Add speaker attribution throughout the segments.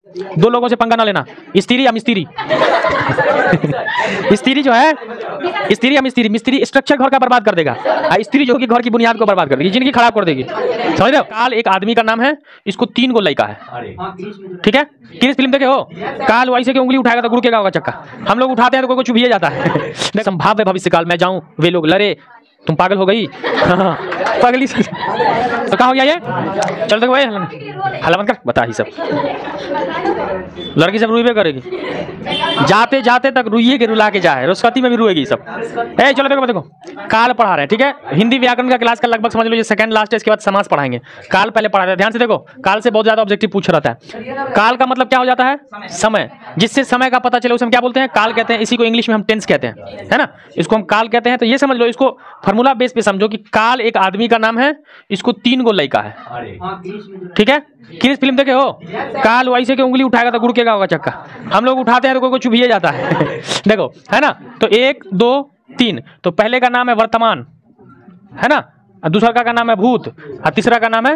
Speaker 1: दो लोगों से पंगा ना लेना, स्त्री या मिस्त्री। स्त्री जो है, स्त्री या मिस्त्री, मिस्त्री स्ट्रक्चर घर का बर्बाद कर देगा, स्त्री जो कि घर की बुनियाद को बर्बाद कर देगी, जिंदगी खराब कर देगी, समझ रहे हो। काल एक आदमी का नाम है, इसको 3 गो लड़का है, ठीक है। किस फिल्म देखे हो? काल वैसे की उंगली उठाएगा तो गुड़केगा होगा चक्का, हम लोग उठाते हैं तो कोई चुभिए जाता है। संभाव्य भविष्य काल, मैं जाऊं वे लोग लड़े, तुम पागल हो गई, पागली तो कहाँ हो गया ये? चल देखो भाई, हल्ला मत कर, बता ही सब लड़की सब रुइबे करेगी, जाते जाते तक रुइए के रुला के जाए, रुस्वती में भी रुएगी सब। ए चलो देखो देखो, काल पढ़ा रहे हैं, ठीक है। हिंदी व्याकरण का क्लास का लगभग समझ लो ये सेकंड लास्ट है, इसके बाद समास पढ़ाएंगे। काल पहले पढ़ा रहे हैं, ध्यान से देखो। काल से बहुत ज्यादा ऑब्जेक्टिव पूछ रहता है। काल का मतलब क्या हो जाता है? समय, जिससे समय का पता चले उसे हम क्या बोलते हैं? काल कहते हैं। इसी को इंग्लिश में हम टेंस कहते हैं, है ना। इसको हम काल कहते हैं। तो ये समझ लो, इसको फॉर्मूला बेस पे समझो कि काल एक आदमी का नाम है, इसको 3 गो लड़का है, ठीक है। किस फिल्म देखे हो? काल वैसे की उंगली उठाएगा तो गुड़केगा होगा चक्का, हम लोग उठाते हैं तो कोई चुभिए जाता है। देखो, है ना। तो 1 2 3, तो पहले का नाम है वर्तमान, है ना, दूसरा का नाम है भूत, और तीसरा का नाम है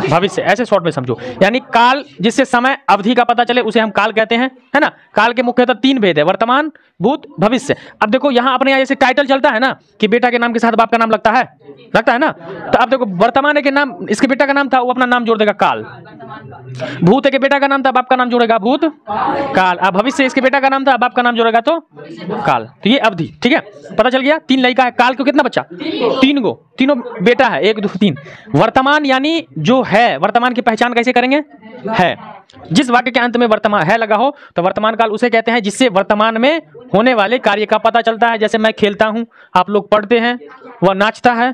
Speaker 1: भविष्य। ऐसे शॉर्ट में समझो, यानी काल जिससे समय अवधि का पता चले उसे हम काल कहते हैं, है ना। काल के मुख्यतः 3 भेद है, वर्तमान, भूत, भविष्य। अब देखो यहाँ अपने यहाँ जैसे टाइटल चलता है ना कि बेटा के नाम के साथ बाप का नाम लगता है ना। तो अब देखो, वर्तमान के नाम इसके बेटा का नाम था, वो अपना नाम जोड़ देगा काल। भूत के बेटा का नाम था, बाप का नाम जोड़ेगा भूत काल। अब भविष्य इसके बेटा का नाम था, बाप का नाम जोड़ेगा तो काल। तो ये अवधि, ठीक है, पता चल गया। 3 लड़का है। काल को कितना बच्चा? 3 गो, तीनों बेटा है, 1 2 3। वर्तमान यानी जो है, वर्तमान की पहचान कैसे करेंगे? है। जिस वाक्य के अंत में वर्तमान है लगा हो तो वर्तमान काल उसे कहते हैं जिससे वर्तमान में होने वाले कार्य का पता चलता है। जैसे मैं खेलता हूं, आप लोग पढ़ते हैं, वह नाचता है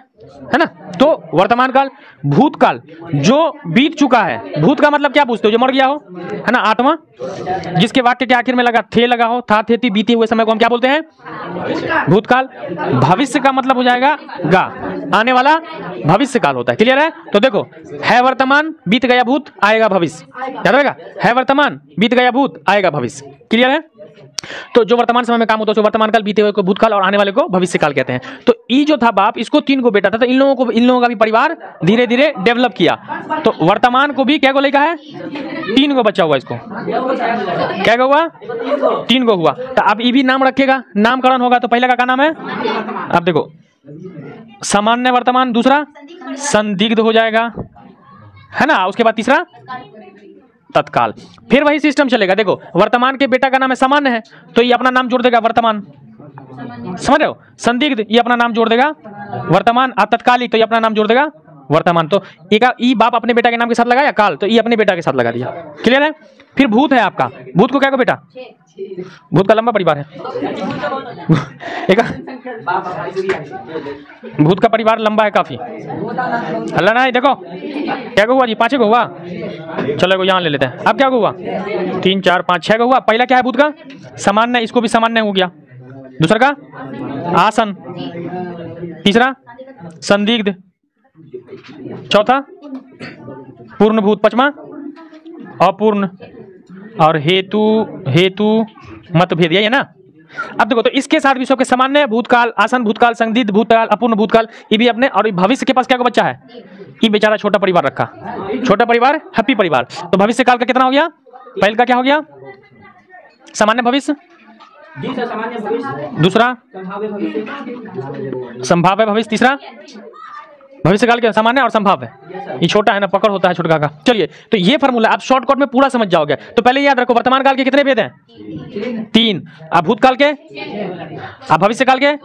Speaker 1: ना। तो वर्तमान काल। भूतकाल जो बीत चुका है। भूत का मतलब क्या पूछते हो? जो मर गया हो, है ना, आत्मा, जिसके वाक्य के आखिर में लगा थे लगा हो, था थे थी, बीते हुए समय को हम क्या बोलते हैं? भूतकाल। भविष्य का मतलब हो जाएगा गा, आने वाला भविष्य काल होता है। क्लियर है? तो देखो, है वर्तमान, बीत गया भूत, आएगा भविष्य, याद रहेगा। है वर्तमान, बीत गया भूत, आएगा भविष्य। क्लियर है? तो जो वर्तमान समय में काम होता है उसे वर्तमान काल, बीते हुए को भूतकाल और आने वाले को भविष्य काल कहते हैं। तो ई जो था बाप, इसको 3 गो बेटा था, तो इन लोगों का भी परिवार धीरे धीरे डेवलप किया। तो वर्तमान को भी क्या गो लड़का है? 3 गो बच्चा हुआ। इसको क्या हुआ? 3 गो हुआ। तो अब ये भी नाम रखेगा, नामकरण होगा। तो पहले का क्या नाम है? अब देखो, सामान्य वर्तमान, दूसरा संदिग्ध हो जाएगा, है ना। उसके बाद तीसरा तत्काल। फिर वही सिस्टम चलेगा। देखो, वर्तमान के बेटा का नाम है सामान्य है, तो ये अपना नाम जोड़ देगा वर्तमान, समझ रहे हो। संदिग्ध, ये अपना नाम जोड़ देगा वर्तमान। तत्कालिक, तो ये अपना नाम जोड़ देगा वर्तमान। तो ई बाप अपने बेटा के नाम के साथ लगाया काल, तो ये अपने बेटा के साथ लगा दिया। क्लियर है? फिर भूत है आपका। भूत को क्या को बेटा? भूत का लंबा परिवार है। भूत का परिवार लंबा है काफी। हल्ला ना, देखो क्या हुआ जी? 5 को हुआ। चलो यहाँ ले लेते हैं। अब क्या हुआ? 3 4 5 6 का हुआ। पहला क्या है भूत का? सामान्य, इसको भी सामान्य हो गया। दूसरा का आसन, तीसरा संदिग्ध, चौथा पूर्ण भूत, पांचवा अपूर्ण, और हेतु मतभेद, यही है ना। अब देखो, तो इसके साथ भी सबके सामान्य भूतकाल, आसन भूतकाल, संदिग्ध भूतकाल, अपूर्ण भूतकाल, ये भी अपने। और भविष्य के पास क्या को बच्चा है? ये बेचारा छोटा परिवार रखा, छोटा परिवार, हैप्पी परिवार। तो भविष्य काल का कितना हो गया? पहले का क्या हो गया? सामान्य भविष्य, दूसरा संभाव्य भविष्य, तीसरा भविष्य काल के सामान्य और संभाव्य। ये छोटा है ना, पकड़ होता है छोटका का। चलिए, तो ये फार्मूला आप शॉर्टकट में पूरा समझ जाओगे। तो पहले याद रखो, वर्तमान काल के कितने भेद हैं? 3। अब भूतकाल के, अब भविष्य काल के।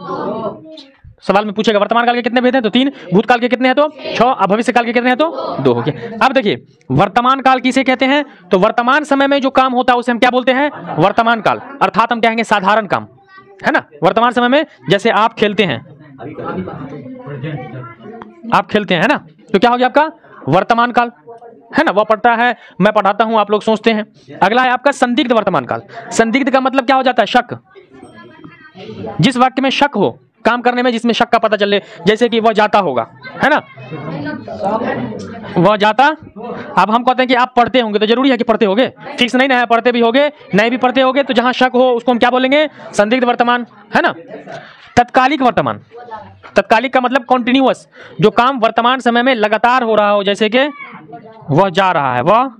Speaker 1: सवाल में पूछेगा वर्तमान काल के कितने भेद हैं? तो 3। भूतकाल के कितने हैं? तो 6। अब भविष्य काल के कितने हैं? तो 2 हो गए। अब देखिए, वर्तमान काल किसे कहते हैं? तो वर्तमान समय में जो काम होता है उसे हम क्या बोलते हैं? वर्तमान काल। अर्थात हम कहेंगे साधारण काम, है ना। वर्तमान समय में जैसे आप खेलते हैं, है ना, तो क्या हो गया आपका? वर्तमान काल, है ना। वह पढ़ता है, मैं पढ़ाता हूं, आप लोग सोचते हैं। अगला है आपका संदिग्ध वर्तमान काल। संदिग्ध का मतलब क्या हो जाता है? शक। जिस वाक्य में शक हो, काम करने में जिसमें शक का पता चले, जैसे कि वह जाता होगा, है ना, वह जाता। अब हम कहते हैं कि आप पढ़ते होंगे, तो जरूरी है कि पढ़ते होंगे, फिक्स नहीं ना है, पढ़ते भी होंगे, नहीं भी पढ़ते होंगे। तो जहां शक हो उसको हम क्या बोलेंगे? संदिग्ध वर्तमान, है ना। तत्कालिक वर्तमान, तत्कालिक का मतलब कॉन्टिन्यूअस, जो काम वर्तमान समय में लगातार हो रहा हो, जैसे कि वह जा रहा है, वह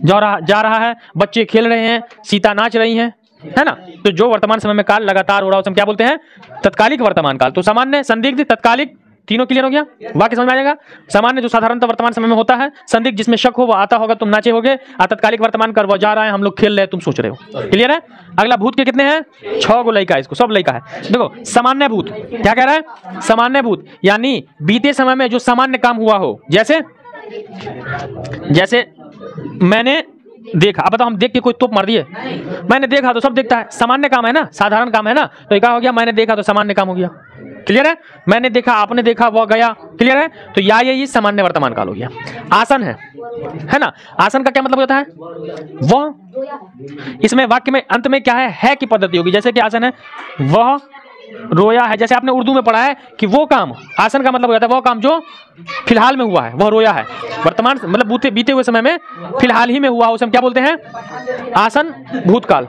Speaker 1: जा रहा है, बच्चे खेल रहे हैं, सीता नाच रही हैं, है ना। तो जो वर्तमान समय में काल लगातार हो रहा है उसे हम क्या बोलते हैं? तत्कालिक वर्तमान काल। तो सामान्य, संदिग्ध, तत्कालिक, तीनों क्लियर हो गया, वाक्य समझ में आ जाएगा। सामान्य जो साधारणतः वर्तमान समय में होता है, संदिग्ध जिसमें शक हो, वो आता होगा तुम नाचे होगे, तत्कालिक वर्तमान काल वो जा रहा है, हम लोग खेल रहे हैं, तुम सोच रहे हो। क्लियर है। अगला भूत के कितने हैं? 6 गो लड़का है, इसको सब लड़का है। देखो सामान्य भूत क्या कह रहा है? सामान्य भूत यानी बीते समय में जो सामान्य काम हुआ हो, जैसे मैंने देखा। अब बताओ हम देख के कोई तोप मार दिए? मैंने देखा तो सब देखता है, सामान्य काम है ना, साधारण काम है ना। तो क्या हो गया? मैंने देखा तो सामान्य काम हो गया। क्लियर है। मैंने देखा, आपने देखा, वह गया। क्लियर है। तो या ये सामान्य वर्तमान काल हो गया। आसन है ना। आसन का क्या मतलब होता है? वह, इसमें वाक्य में अंत में क्या है की पद्धति होगी। जैसे कि आसन है, वह रोया है। जैसे आपने उर्दू में पढ़ा है कि वो काम, आसन का मतलब हो जाता है वो काम जो फिलहाल में हुआ है, वह रोया है। वर्तमान मतलब बीते हुए समय में फिलहाल ही में हुआ, उसे हम क्या बोलते हैं? आसन भूतकाल।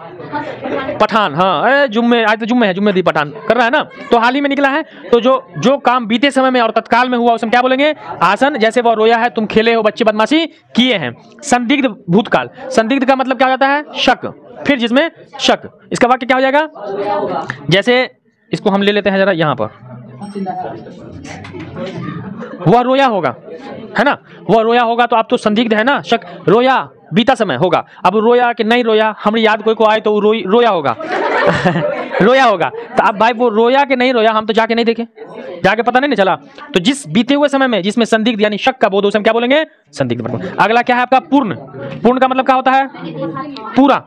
Speaker 1: पठान, हाँ जुम्मे, आज तो जुम्मे है, जुम्मे दी पठान कर रहा है ना, तो हाल ही में निकला है। तो जो काम बीते समय में और तत्काल में हुआ उसे हम क्या बोलेंगे? आसन। जैसे वह रोया है, तुम खेले हो, बच्चे बदमाशी किए हैं। संदिग्ध भूतकाल, संदिग्ध का मतलब क्या हो जाता है? शक। फिर जिसमें शक, इसका वाक्य क्या हो जाएगा? जैसे इसको हम ले लेते हैं जरा यहाँ पर, वह रोया होगा, है ना। वह रोया होगा तो आप तो संदिग्ध है ना, शक। रोया बीता समय होगा, अब रोया कि नहीं रोया, हमारी याद कोई को आए तो रोया होगा रोया होगा। तो अब भाई वो रोया कि नहीं रोया, हम तो जाके नहीं देखे, जाके पता नहीं चला। तो जिस बीते हुए समय में जिसमें संदिग्ध यानी शक का बोध, उसे हम क्या बोलेंगे? संदिग्ध। अगला क्या है आपका? पूर्ण। पूर्ण का मतलब क्या होता है? पूरा,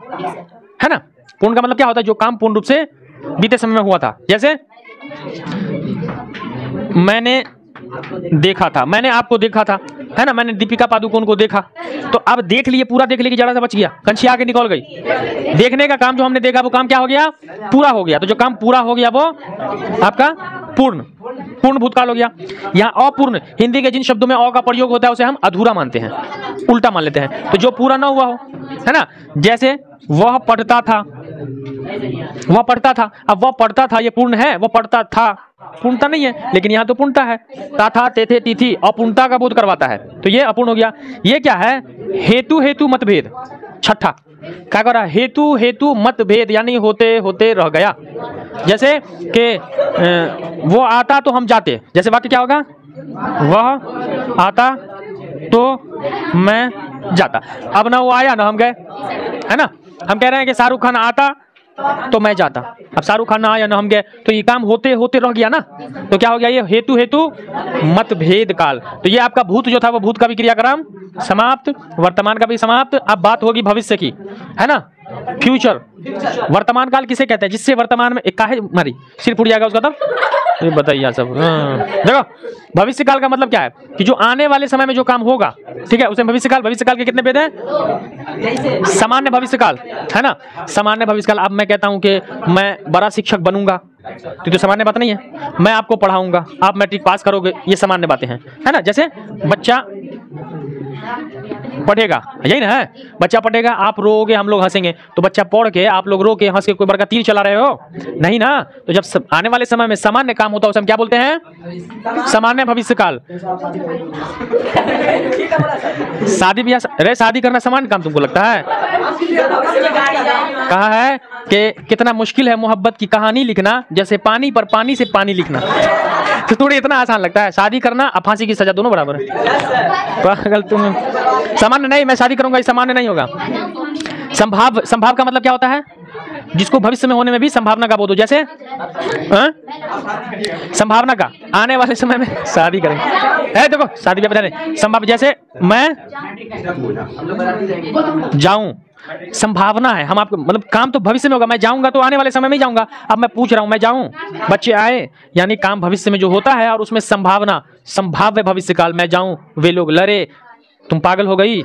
Speaker 1: है ना। पूर्ण का मतलब क्या होता है? जो काम पूर्ण रूप से बीते समय में हुआ था। जैसे मैंने देखा था, मैंने आपको देखा था, है ना। मैंने दीपिका पादुकोण को देखा, तो अब देख लिए, पूरा देख लिए कि जरा सा बच गया, कंछी आके निकल गई। देखने का काम जो हमने देखा वो काम क्या हो गया? पूरा हो गया। तो जो काम पूरा हो गया वो आपका पूर्ण भूतकाल हो गया। यहाँ अपूर्ण, हिंदी के जिन शब्दों में अ का प्रयोग होता है उसे हम अधूरा मानते हैं, उल्टा मान लेते हैं। तो जो पूरा ना हुआ हो, है ना। जैसे वह पढ़ता था, वह पढ़ता था। अब वह पढ़ता था, ये पूर्ण है, वह पढ़ता था पूर्णता नहीं है, लेकिन यहाँ तो पूर्णता है। था, ते थे, तिथि अपूर्णता का बोध करवाता है, तो ये अपूर्ण हो गया। ये क्या है? हेतु मतभेद। छठा क्या कर रहा है? हेतु मतभेद यानी होते होते रह गया। जैसे कि वो आता तो हम जाते। जैसे वाक्य क्या होगा? वह आता तो मैं जाता। अब ना वो आया ना हम गए, है ना। हम कह रहे हैं कि शाहरुख खान आता तो मैं जाता, अब शाहरुख खान ना आया ना हम गए, तो ये काम होते होते रह गया ना। तो क्या हो गया? ये हेतु मतभेद काल। तो ये आपका भूत जो था वो भूत का भी क्रियाक्रम समाप्त, वर्तमान का भी समाप्त। अब बात होगी भविष्य की, है ना। फ्यूचर, वर्तमान काल किसे कहते हैं? जिससे वर्तमान में एक काहे मारी सिर फूट जाएगा उसका, तब ये बताइए सब। देखो भविष्य काल का मतलब क्या है? कि जो आने वाले समय में जो काम होगा, ठीक है, उसे भविष्य काल। भविष्य काल के कितने भेद हैं? सामान्य भविष्य काल, है ना। सामान्य भविष्य काल, अब मैं कहता हूं कि मैं बड़ा शिक्षक बनूंगा, तो सामान्य बात नहीं है। मैं आपको पढ़ाऊंगा, आप मैट्रिक पास करोगे, ये सामान्य बातें हैं, है ना। जैसे बच्चा पढ़ेगा, यही ना है, बच्चा पढ़ेगा, आप रोओगे, हम लोग हंसेंगे। तो बच्चा पढ़ के, आप लोग रो के हंस के कोई बड़का तीर चला रहे हो? नहीं ना। तो जब आने वाले समय में सामान्य काम होता है उसे हम क्या बोलते हैं? सामान्य भविष्य काल। शादी ब्याह, अरे शादी करना सामान्य काम तुमको लगता है? कहा है कि कितना मुश्किल है मोहब्बत की कहानी लिखना, जैसे पानी पर पानी से पानी लिखना। तो थोड़ी इतना आसान लगता है। शादी करना और फांसी की सजा दोनों बराबर है। पागल तुम। सामान्य नहीं, मैं शादी करूंगा, ये सामान्य नहीं होगा। संभाव का मतलब क्या होता है? जिसको भविष्य में होने में भी संभावना का बोध हो। जैसे संभावना का, आने वाले समय में शादी करेंगे, देखो शादी ब्याह नहीं संभाव। जैसे मैं जाऊं, संभावना है, हम आपको मतलब काम तो भविष्य में होगा, मैं जाऊंगा तो आने वाले समय में ही जाऊंगा। अब मैं पूछ रहा हूं मैं जाऊं, बच्चे आए, यानी काम भविष्य में जो होता है और उसमें संभावना, संभाव्य भविष्य काल। मैं जाऊं, वे लोग लड़े, तुम पागल हो गई,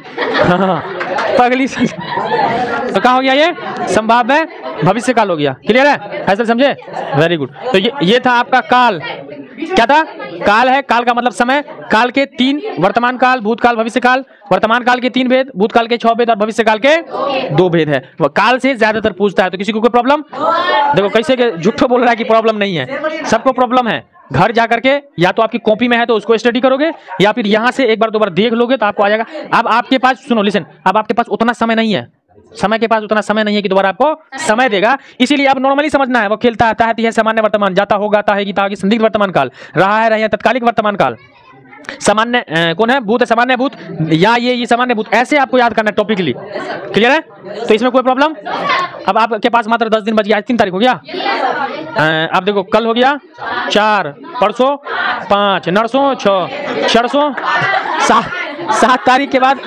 Speaker 1: पागली। तो क्या हो गया? ये संभाव्य भविष्य काल हो गया। क्लियर है? ऐसा समझे? Very good. तो ये था आपका काल। क्या था? काल है। काल का मतलब समय। काल के 3, वर्तमान काल, भूतकाल, भविष्य काल। वर्तमान काल के 3 भेद, भूतकाल के 6 भेद और भविष्य काल के 2 भेद है। काल से ज्यादातर पूछता है, तो किसी को कोई प्रॉब्लम? देखो कैसे के झूठो बोल रहा है कि प्रॉब्लम नहीं है, सबको प्रॉब्लम है। घर जा करके या तो आपकी कॉपी में है तो उसको स्टडी करोगे, या फिर यहाँ से एक बार दो बार देख लोगे तो आपको आ जाएगा। अब आपके पास सुनो लिसन, अब आपके पास उतना समय नहीं है, समय के पास उतना समय नहीं है कि दोबारा आपको समय देगा, इसीलिए आप नॉर्मली समझना है। वो खेलता आता है सामान्य वर्तमान, जाता होगा है गीता होगी संदिग्ध वर्तमान काल, रहा है रहे तत्कालिक वर्तमान काल, सामान्य कौन है भूत है सामान्य भूत, या ये सामान्य भूत, ऐसे आपको याद करना है टॉपिकली। क्लियर है? तो इसमें कोई प्रॉब्लम? अब आपके पास मात्र 10 दिन बच गया, आज 3 तारीख हो गया। अब देखो कल हो गया 4, परसों 5, नरसों 6, चरसों 7 तारीख के बाद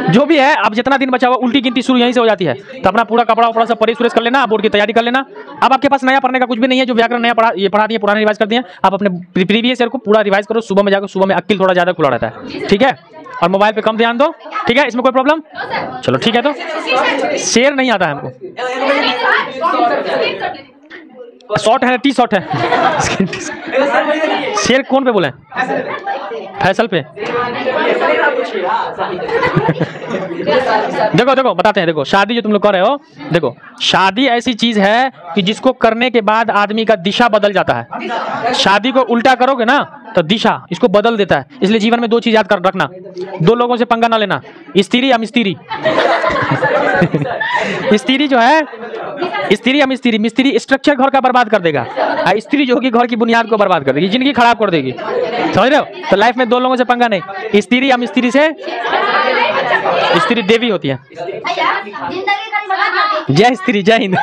Speaker 1: जो भी है, अब जितना दिन बचा हुआ उल्टी गिनती शुरू यहीं से हो जाती है। तो अपना पूरा कपड़ा उपड़ा सब परेश कर लेना, बोर्ड की तैयारी कर लेना। अब आपके पास नया पढ़ने का कुछ भी नहीं है, जो व्याकरण नया पढ़ा दिए पुराने रिवाइज कर दिए, आप अपने प्रीवियस ईयर को पूरा रिवाइज करो। सुबह में जाकर, सुबह में अक्ल थोड़ा ज्यादा खुला रहता है, ठीक है, और मोबाइल पे कम ध्यान दो, ठीक है, इसमें कोई प्रॉब्लम? चलो ठीक है। तो शेर नहीं आता है हमको, शॉर्ट है, टी शॉर्ट है। शेर कौन पे बोले? फैसल पे। देखो देखो बताते हैं, देखो शादी जो तुम लोग कर रहे हो, देखो शादी ऐसी चीज है कि जिसको करने के बाद आदमी का दिशा बदल जाता है। शादी को उल्टा करोगे ना तो दिशा इसको बदल देता है। इसलिए जीवन में 2 चीज याद कर रखना, 2 लोगों से पंगा ना लेना, स्त्री या मिस्त्री। स्त्री जो है, स्त्री या मिस्त्री, मिस्त्री स्ट्रक्चर घर का बर्बाद कर देगा, स्त्री जो होगी घर की बुनियाद को बर्बाद कर देगी, जिंदगी खराब कर देगी। समझ रहे हो? तो लाइफ में 2 लोगों से पंगा नहीं, स्त्री या मिस्त्री से। स्त्री देवी होती है। जय स्त्री, जय हिंद।